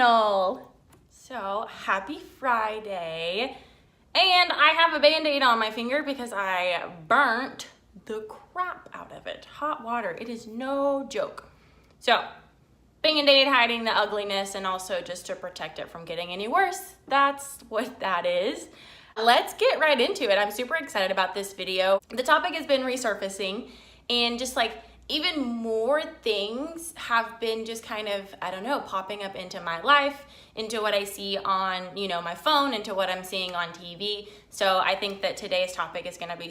channel. So happy Friday. And I have a band-aid on my finger because I burnt the crap out of it. Hot water, it is no joke. So band-aid hiding the ugliness and also just to protect it from getting any worse. That's what that is. Let's get right into it. I'm super excited about this video. The topic has been resurfacing and just like even more things have been just kind of, I don't know, popping up into my life, into what I see on, my phone, into what I'm seeing on TV. So I think that today's topic is gonna be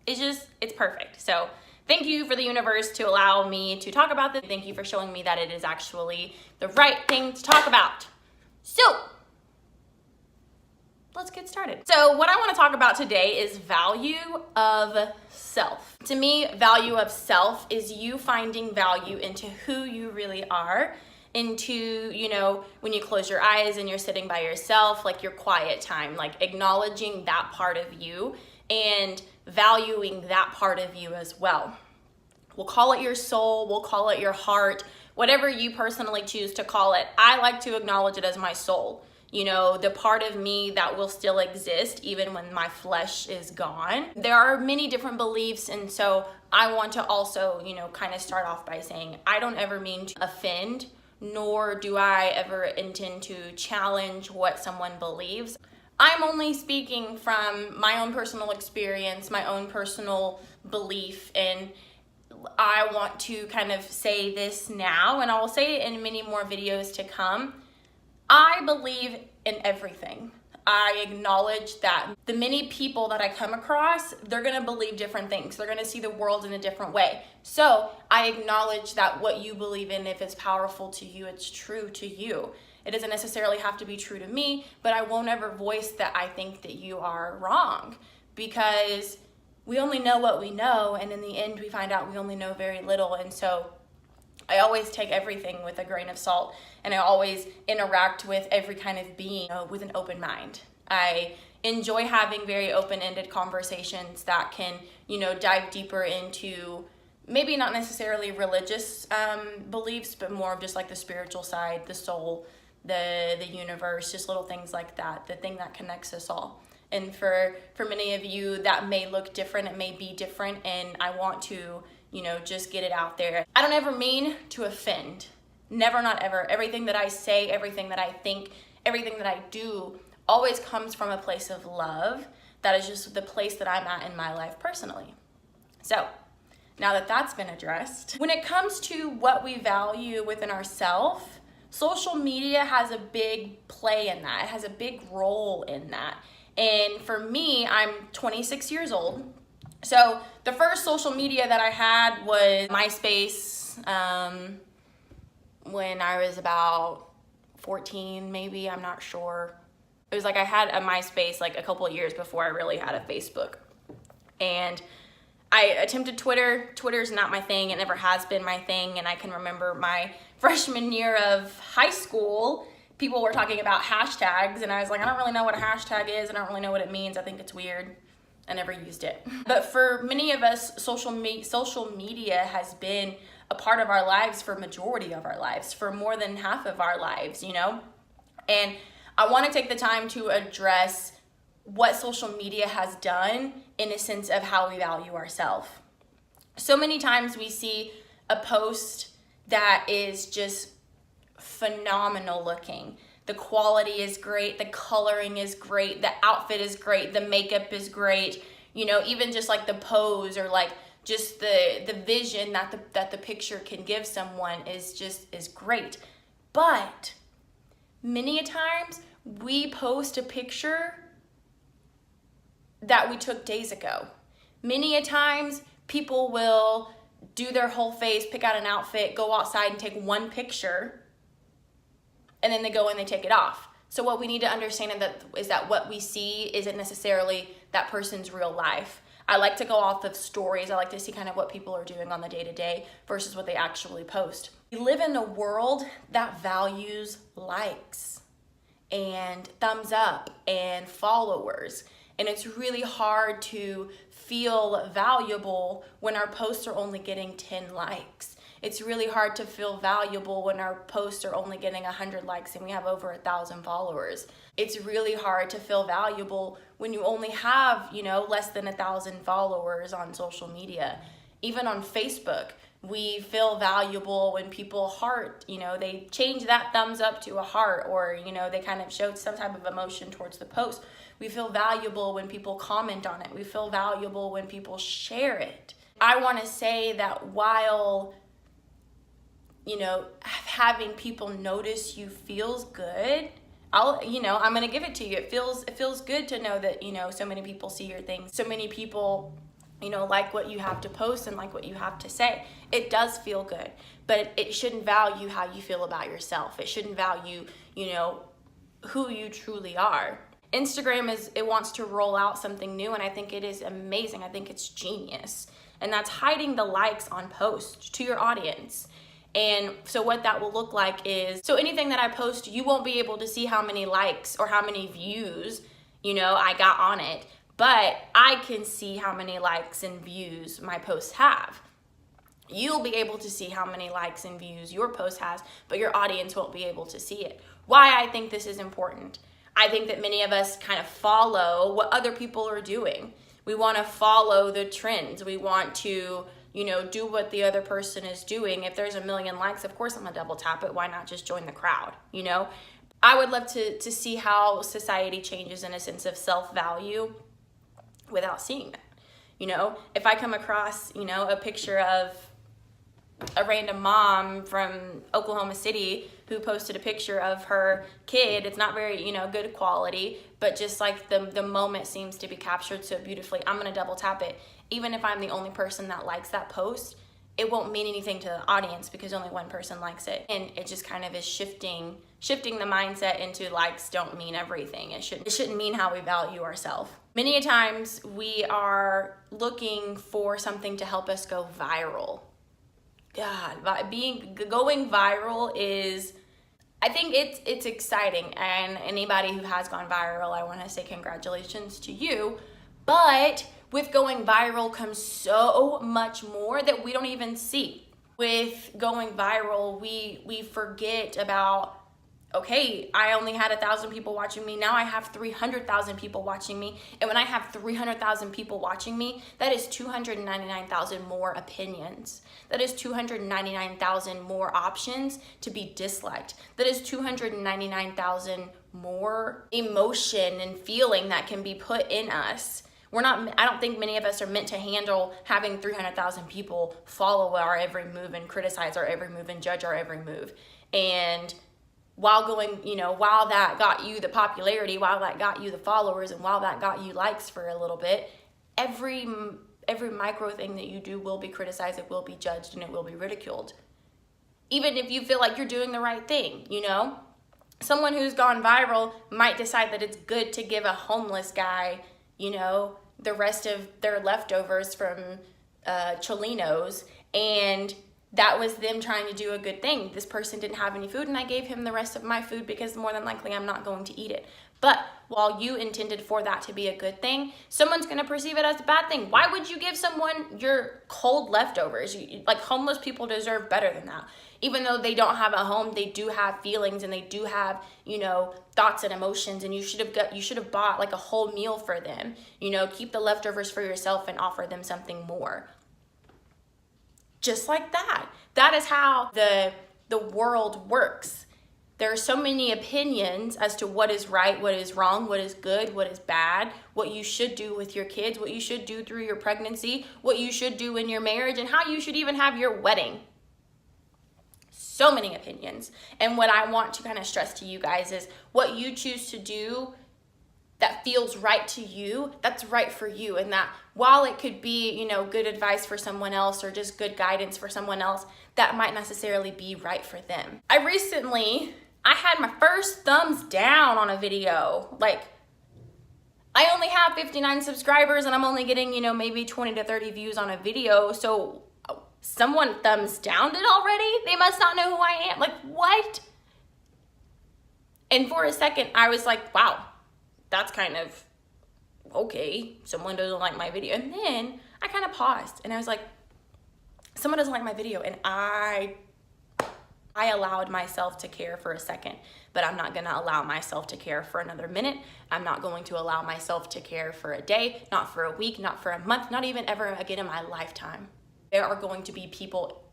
it's perfect. So thank you for the universe to allow me to talk about this. Thank you for showing me that it is actually the right thing to talk about. So let's get started. So what I want to talk about today is value of self. To me, value of self is you finding value into who you really are, into, when you close your eyes and you're sitting by yourself, like your quiet time, like acknowledging that part of you and valuing that part of you as well. We'll call it your soul, we'll call it your heart, whatever you personally choose to call it. I like to acknowledge it as my soul. The part of me that will still exist even when my flesh is gone. There are many different beliefs, and so I want to also, kind of start off by saying I don't ever mean to offend, nor do I ever intend to challenge what someone believes. I'm only speaking from my own personal experience, my own personal belief, and I want to kind of say this now, and I will say it in many more videos to come. I believe in everything. I acknowledge that the many people that I come across, they're gonna believe different things. They're gonna see the world in a different way. So I acknowledge that what you believe in, if it's powerful to you, it's true to you. It doesn't necessarily have to be true to me, but I won't ever voice that I think that you are wrong, because we only know what we know, and in the end we find out we only know very little. And so I always take everything with a grain of salt, and I always interact with every kind of being with an open mind. I enjoy having very open-ended conversations that can, dive deeper into maybe not necessarily religious beliefs, but more of just like the spiritual side, the soul, the universe, just little things like that, the thing that connects us all. And for many of you, that may look different, it may be different, and I want to just get it out there. I don't ever mean to offend. Never, not ever. Everything that I say, everything that I think, everything that I do always comes from a place of love. That is just the place that I'm at in my life personally. So now that that's been addressed, when it comes to what we value within ourselves, social media has a big play in that. It has a big role in that. And for me, I'm 26 years old. So the first social media that I had was MySpace when I was about 14, maybe, I'm not sure. It was like I had a MySpace like a couple of years before I really had a Facebook. And I attempted Twitter. Twitter's not my thing. It never has been my thing. And I can remember my freshman year of high school, people were talking about hashtags, and I was like, I don't really know what a hashtag is. I don't really know what it means. I think it's weird. I never used it. But for many of us, social media has been a part of our lives for majority of our lives, for more than half of our lives, And I want to take the time to address what social media has done in a sense of how we value ourselves. So many times we see a post that is just phenomenal looking. The quality is great, the coloring is great, the outfit is great, the makeup is great, even just like the pose or like just the vision that the picture can give someone is great. But many a times we post a picture that we took days ago. Many a times people will do their whole face, pick out an outfit, go outside and take one picture, and then they go and they take it off. So what we need to understand is that what we see isn't necessarily that person's real life. I like to go off of stories. I like to see kind of what people are doing on the day-to-day versus what they actually post. We live in a world that values likes and thumbs up and followers. And it's really hard to feel valuable when our posts are only getting 10 likes. It's really hard to feel valuable when our posts are only getting 100 likes and we have over 1,000 followers. It's really hard to feel valuable when you only have, less than 1,000 followers on social media. Even on Facebook, we feel valuable when people heart, they change that thumbs up to a heart, or, they kind of showed some type of emotion towards the post. We feel valuable when people comment on it. We feel valuable when people share it. I want to say that while, having people notice you feels good, I'm going to give it to you. It feels good to know that, so many people see your things. So many people, like what you have to post and like what you have to say. It does feel good, but it shouldn't value how you feel about yourself. It shouldn't value, who you truly are. Instagram it wants to roll out something new, and I think it is amazing. I think it's genius. And that's hiding the likes on posts to your audience. And so what that will look like is, so anything that I post, you won't be able to see how many likes or how many views, I got on it, but I can see how many likes and views my posts have. You'll be able to see how many likes and views your post has, but your audience won't be able to see it. Why I think this is important. I think that many of us kind of follow what other people are doing. We want to follow the trends. We want to, do what the other person is doing. If there's 1 million likes, of course I'm gonna double tap it. Why not just join the crowd, I would love to see how society changes in a sense of self-value without seeing that. If I come across, a picture of a random mom from Oklahoma City who posted a picture of her kid. It's not very, good quality, but just like the moment seems to be captured so beautifully, I'm going to double tap it. Even if I'm the only person that likes that post, it won't mean anything to the audience because only one person likes it. And it just kind of is shifting the mindset into likes don't mean everything. It shouldn't mean how we value ourselves. Many a times we are looking for something to help us go viral. God, going viral is, I think it's exciting, and anybody who has gone viral, I want to say congratulations to you. But with going viral comes so much more that we don't even see. With going viral, we forget about, okay, I only had 1,000 people watching me. Now I have 300,000 people watching me. And when I have 300,000 people watching me, that is 299,000 more opinions. That is 299,000 more options to be disliked. That is 299,000 more emotion and feeling that can be put in us. I don't think many of us are meant to handle having 300,000 people follow our every move and criticize our every move and judge our every move. And while that got you the popularity, while that got you the followers, and while that got you likes for a little bit, every micro thing that you do will be criticized, it will be judged, and it will be ridiculed. Even if you feel like you're doing the right thing, Someone who's gone viral might decide that it's good to give a homeless guy, the rest of their leftovers from Cholinos, and that was them trying to do a good thing. This person didn't have any food and I gave him the rest of my food because more than likely I'm not going to eat it. But while you intended for that to be a good thing, someone's going to perceive it as a bad thing. Why would you give someone your cold leftovers? Like, homeless people deserve better than that. Even though they don't have a home, they do have feelings and they do have, thoughts and emotions, and you should have bought like a whole meal for them. Keep the leftovers for yourself and offer them something more. Just like that. That is how the world works. There are so many opinions as to what is right, what is wrong, what is good, what is bad, what you should do with your kids, what you should do through your pregnancy, what you should do in your marriage, and how you should even have your wedding. So many opinions. And what I want to kind of stress to you guys is what you choose to do that feels right to you, that's right for you. And that while it could be, good advice for someone else or just good guidance for someone else, that might necessarily be right for them. I had my first thumbs down on a video. Like, I only have 59 subscribers and I'm only getting, maybe 20 to 30 views on a video. So someone thumbs downed it already? They must not know who I am. Like, what? And for a second, I was like, wow, that's kind of okay. Someone doesn't like my video. And then I kind of paused and I was like, someone doesn't like my video and I allowed myself to care for a second, but I'm not gonna allow myself to care for another minute. I'm not going to allow myself to care for a day, not for a week, not for a month, not even ever again in my lifetime. There are going to be people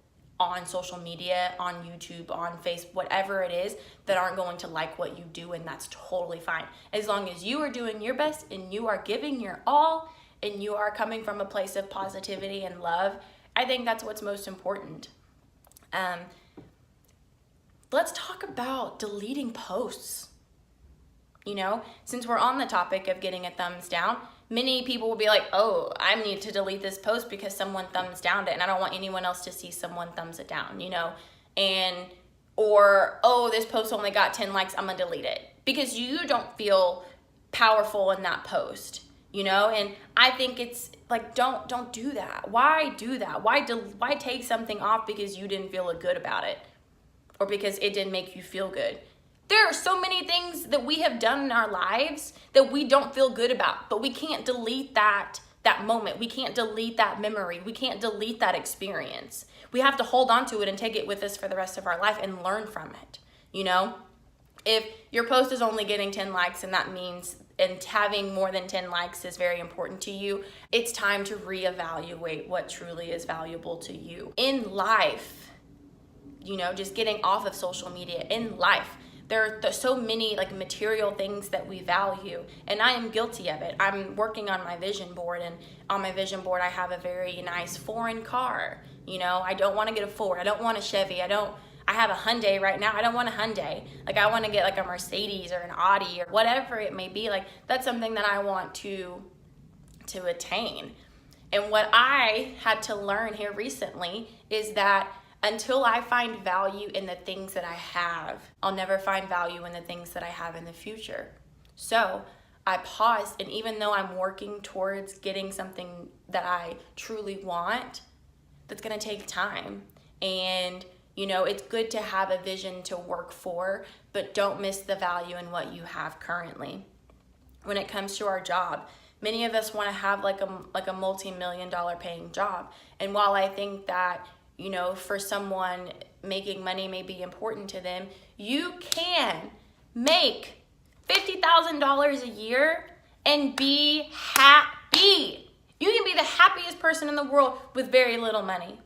on social media, on YouTube, on Facebook, whatever it is, that aren't going to like what you do, and that's totally fine. As long as you are doing your best and you are giving your all and you are coming from a place of positivity and love, I think that's what's most important. Let's talk about deleting posts. You know, since we're on the topic of getting a thumbs down, many people will be like, oh, I need to delete this post because someone thumbs downed it and I don't want anyone else to see someone thumbs it down, you know, or, oh, this post only got 10 likes, I'm gonna delete it because you don't feel powerful in that post, you know. And I think it's like, don't do that. Why do that? Why take something off because you didn't feel good about it or because it didn't make you feel good? There are so many things that we have done in our lives that we don't feel good about, but we can't delete that moment. We can't delete that memory. We can't delete that experience. We have to hold on to it and take it with us for the rest of our life and learn from it, you know? If your post is only getting 10 likes and that means, and having more than 10 likes is very important to you, it's time to reevaluate what truly is valuable to you. In life, you know, just getting off of social media, in life, there are so many like material things that we value, and I am guilty of it. I'm working on my vision board, and on my vision board I have a very nice foreign car. You know, I don't want to get a Ford. I don't want a Chevy. I have a Hyundai right now. I don't want a Hyundai. Like, I want to get like a Mercedes or an Audi or whatever it may be. Like, that's something that I want to attain. And what I had to learn here recently is that until I find value in the things that I have, I'll never find value in the things that I have in the future. So I paused, and even though I'm working towards getting something that I truly want, that's gonna take time. And you know, it's good to have a vision to work for, but don't miss the value in what you have currently. When it comes to our job, many of us wanna have like a multi-million-dollar paying job. And while I think that, you know, for someone making money may be important to them, you can make $50,000 a year and be happy. You can be the happiest person in the world with very little money.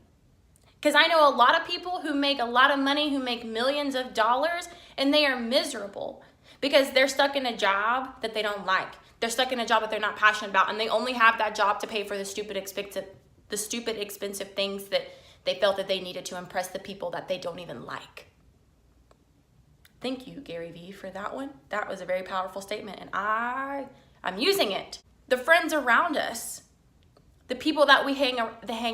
Because I know a lot of people who make a lot of money, who make millions of dollars, and they are miserable because they're stuck in a job that they don't like. They're stuck in a job that they're not passionate about, and they only have that job to pay for the stupid expensive things that they felt that they needed to impress the people that they don't even like. Thank you, Gary Vee, for that one. That was a very powerful statement, and I'm using it. The friends around us, the people that we hang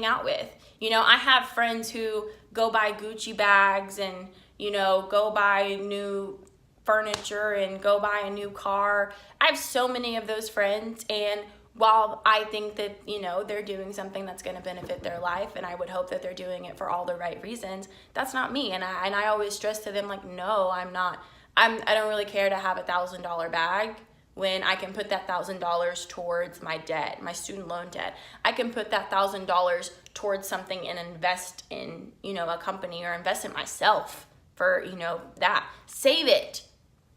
out with. You know, I have friends who go buy Gucci bags and, you know, go buy new furniture and go buy a new car. I have so many of those friends, and while I think that, you know, they're doing something that's going to benefit their life, and I would hope that they're doing it for all the right reasons, that's not me. And I always stress to them, like, no, I'm not. I don't really care to have $1,000 bag when I can put that $1,000 towards my debt, my student loan debt. I can put that $1,000 towards something and invest in, you know, a company, or invest in myself for, you know, that. Save it.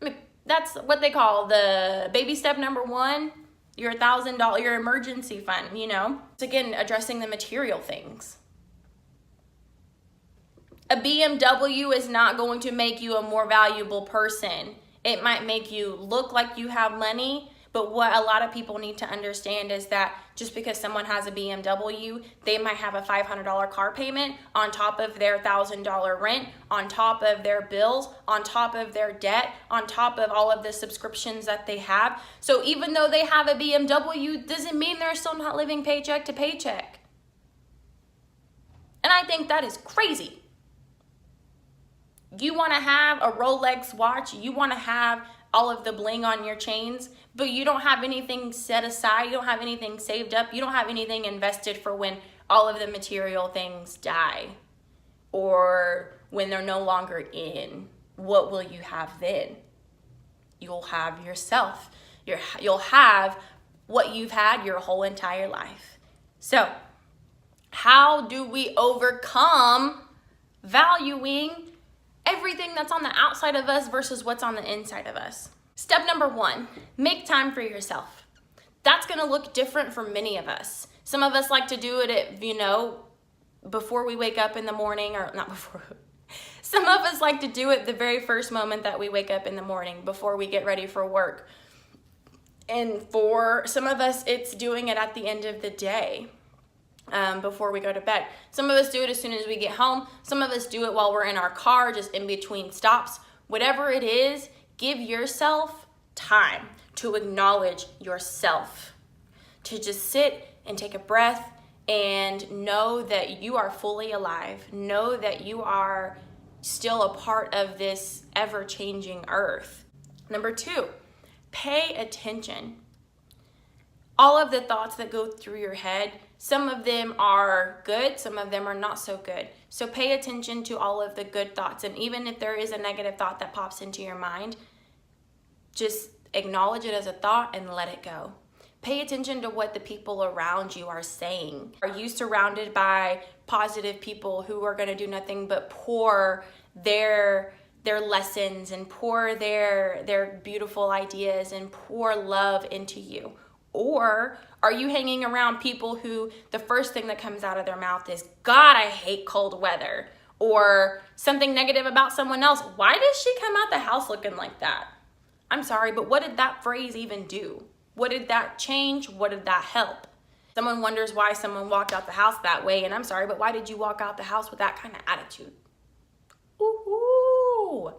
I mean, that's what they call the baby step number one. Your $1,000, your emergency fund, you know? It's again addressing the material things. A BMW is not going to make you a more valuable person. It might make you look like you have money, but what a lot of people need to understand is that just because someone has a BMW, they might have a $500 car payment on top of their $1,000 rent, on top of their bills, on top of their debt, on top of all of the subscriptions that they have. So even though they have a BMW, doesn't mean they're still not living paycheck to paycheck. And I think that is crazy. You want to have a Rolex watch, you want to have all of the bling on your chains, but you don't have anything set aside, you don't have anything saved up, you don't have anything invested for when all of the material things die or when they're no longer in. What will you have then? You'll have yourself. You'll have what you've had your whole entire life. So How do we overcome valuing everything that's on the outside of us versus what's on the inside of us? Step number 1, make time for yourself. That's gonna look different for many of us. Some of us like to do it at, before we wake up in the morning, or not before. Some of us like to do it the very first moment that we wake up in the morning before we get ready for work. And for some of us, it's doing it at the end of the day, before we go to bed. Some of us do it as soon as we get home. Some of us do it while we're in our car, just in between stops. Whatever it is, give yourself time to acknowledge yourself, to just sit and take a breath and know that you are fully alive. Know that you are still a part of this ever-changing earth. Number 2, pay attention. All of the thoughts that go through your head, some of them are good, some of them are not so good. So pay attention to all of the good thoughts. And even if there is a negative thought that pops into your mind, just acknowledge it as a thought and let it go. Pay attention to what the people around you are saying. Are you surrounded by positive people who are going to do nothing but pour their lessons and pour their beautiful ideas and pour love into you? Or are you hanging around people who the first thing that comes out of their mouth is, God, I hate cold weather, or something negative about someone else? Why does she come out the house looking like that? I'm sorry, but what did that phrase even do? What did that change? What did that help? Someone wonders why someone walked out the house that way, and I'm sorry, but why did you walk out the house with that kind of attitude? Ooh.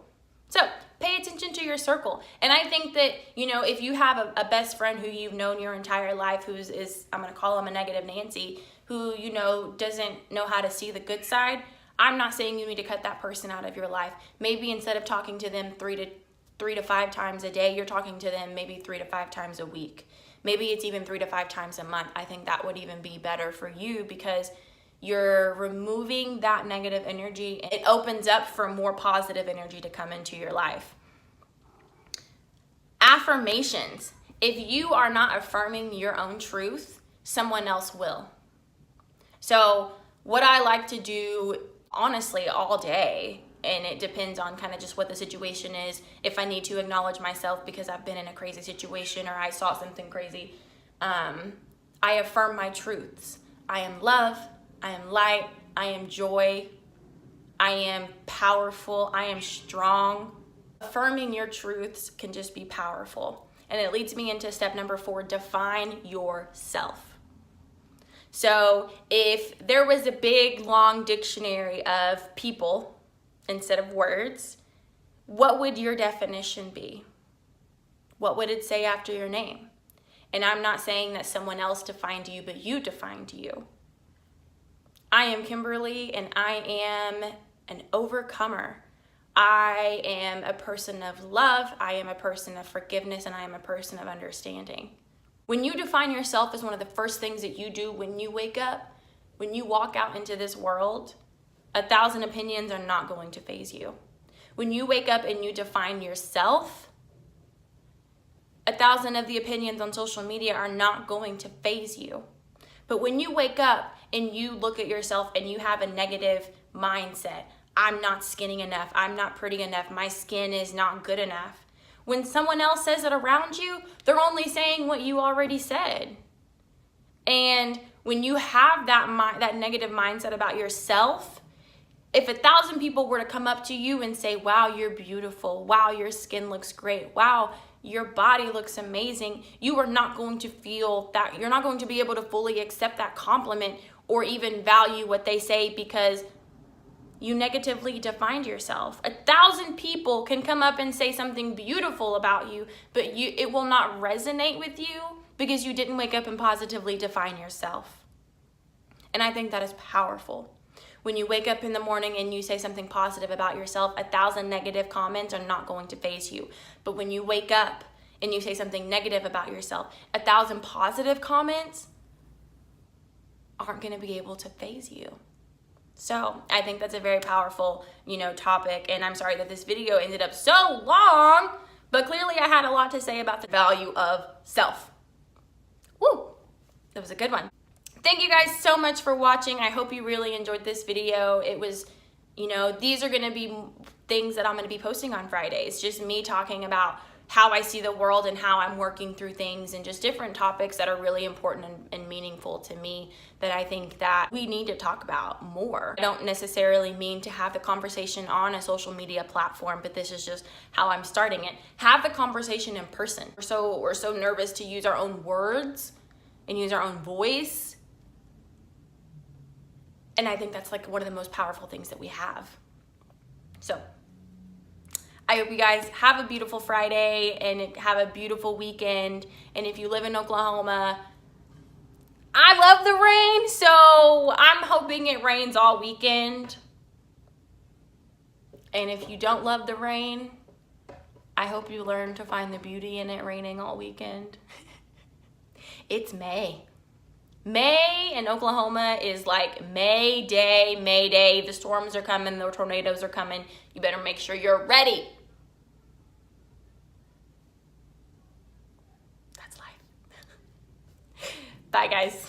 So pay attention to your circle. And I think that, if you have a best friend who you've known your entire life, I'm going to call him a negative Nancy, who, doesn't know how to see the good side, I'm not saying you need to cut that person out of your life. Maybe instead of talking to them 3 to 5 times a day, you're talking to them maybe 3 to 5 times a week. Maybe it's even 3 to 5 times a month. I think that would even be better for you, because you're removing that negative energy. It opens up for more positive energy to come into your life. Affirmations. If you are not affirming your own truth, someone else will. So what I like to do, honestly, all day, and it depends on kind of just what the situation is. If I need to acknowledge myself because I've been in a crazy situation or I saw something crazy, I affirm my truths. I am love, I am light, I am joy, I am powerful, I am strong. Affirming your truths can just be powerful. And it leads me into step number 4, define yourself. So if there was a big, long dictionary of people instead of words, what would your definition be? What would it say after your name? And I'm not saying that someone else defined you, but you defined you. I am Kimberly, and I am an overcomer. I am a person of love, I am a person of forgiveness, and I am a person of understanding. When you define yourself as one of the first things that you do when you wake up, when you walk out into this world, 1,000 opinions are not going to faze you. When you wake up and you define yourself, 1,000 of the opinions on social media are not going to faze you. But when you wake up and you look at yourself and you have a negative mindset, I'm not skinny enough, I'm not pretty enough, my skin is not good enough. When someone else says it around you, they're only saying what you already said. And when you have that negative mindset about yourself, if 1,000 people were to come up to you and say, wow, you're beautiful, wow, your skin looks great, wow, your body looks amazing, you are not going to feel that, you're not going to be able to fully accept that compliment or even value what they say because you negatively defined yourself. 1,000 people can come up and say something beautiful about you, but it will not resonate with you because you didn't wake up and positively define yourself. And I think that is powerful. When you wake up in the morning and you say something positive about yourself, 1,000 negative comments are not going to faze you. But when you wake up and you say something negative about yourself, 1,000 positive comments aren't going to be able to faze you. So I think that's a very powerful, topic. And I'm sorry that this video ended up so long, but clearly I had a lot to say about the value of self. Woo, that was a good one. Thank you guys so much for watching. I hope you really enjoyed this video. It was, you know, these are going to be things that I'm going to be posting on Fridays. Just me talking about how I see the world and how I'm working through things, and just different topics that are really important and meaningful to me that I think that we need to talk about more. I don't necessarily mean to have the conversation on a social media platform, but this is just how I'm starting it. Have the conversation in person. We're so nervous to use our own words and use our own voice. And I think that's like one of the most powerful things that we have. So I hope you guys have a beautiful Friday and have a beautiful weekend. And if you live in Oklahoma, I love the rain, so I'm hoping it rains all weekend. And if you don't love the rain, I hope you learn to find the beauty in it raining all weekend. It's May. May in Oklahoma is like May Day. The storms are coming, the tornadoes are coming. You better make sure you're ready. That's life. Bye, guys.